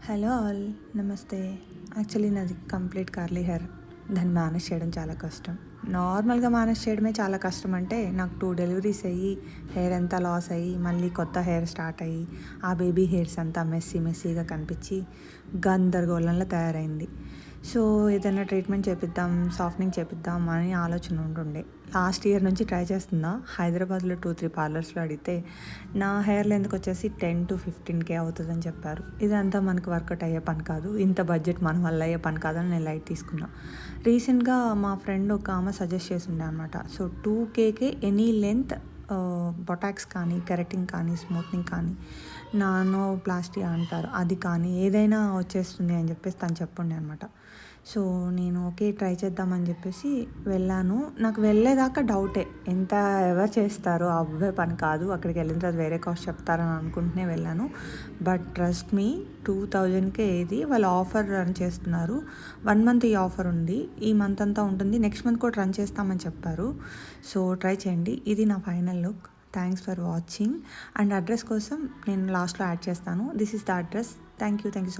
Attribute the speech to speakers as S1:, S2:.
S1: Hello all, నమస్తే. Actually నాది complete curly hair. దాన్ని మేనేజ్ చేయడం చాలా కష్టం. నార్మల్గా మేనేజ్ చేయడమే చాలా కష్టం. అంటే నాకు 2 డెలివరీస్ అయ్యి హెయిర్ అంతా లాస్ అయ్యి మళ్ళీ కొత్త హెయిర్ స్టార్ట్ అయ్యి ఆ బేబీ హెయిర్స్ అంతా మెస్సీగా కనిపించి గందరగోళంలో తయారైంది. సో ఏదైనా ట్రీట్మెంట్ చేపిద్దాం, సాఫ్ట్నింగ్ చేపిద్దాం అని ఆలోచన ఉంటుండే. లాస్ట్ ఇయర్ నుంచి ట్రై చేస్తున్నా. హైదరాబాద్లో 2-3 పార్లర్స్లో అడిగితే నా హెయిర్ లెంత్కి వచ్చేసి 10-15K అవుతుందని చెప్పారు. ఇదంతా మనకు వర్కౌట్ అయ్యే పని కాదు, ఇంత బడ్జెట్ మన వల్ల అయ్యే పని కాదని నేను లైట్ తీసుకున్నా. రీసెంట్గా మా ఫ్రెండ్ ఒక ఆమె సజెస్ట్ చేసిండే అనమాట. సో 2Kకే ఎనీ లెంత్ బొటాక్స్ కానీ, కెరటిన్ కానీ, స్మూత్నింగ్ కానీ, నానో ప్లాస్టీ అంటారు అది కానీ ఏదైనా వచ్చేస్తుంది అని చెప్పేసి తను చెప్పుండే అనమాట. సో నేను ఓకే ట్రై చేద్దామని చెప్పేసి వెళ్ళాను. నాకు వెళ్ళేదాకా డౌటే, ఎంత ఎవరు చేస్తారో అవ్వే పని కాదు, అక్కడికి వెళ్ళిన తర్వాత వేరే కాస్ట్ చెప్తారని అనుకుంటూనే వెళ్ళాను. బట్ ట్రస్ట్ మీ, 2000కే ఇది వాళ్ళు ఆఫర్ రన్ చేస్తున్నారు. 1 మంత్ ఈ ఆఫర్ ఉంది, ఈ మంత్ అంతా ఉంటుంది, నెక్స్ట్ మంత్ కూడా రన్ చేస్తామని చెప్పారు. సో ట్రై చేయండి. ఇది నా final look. Thanks for watching. And address కోసం నేను లాస్ట్లో యాడ్ చేస్తాను. This is the address. Thank you so much.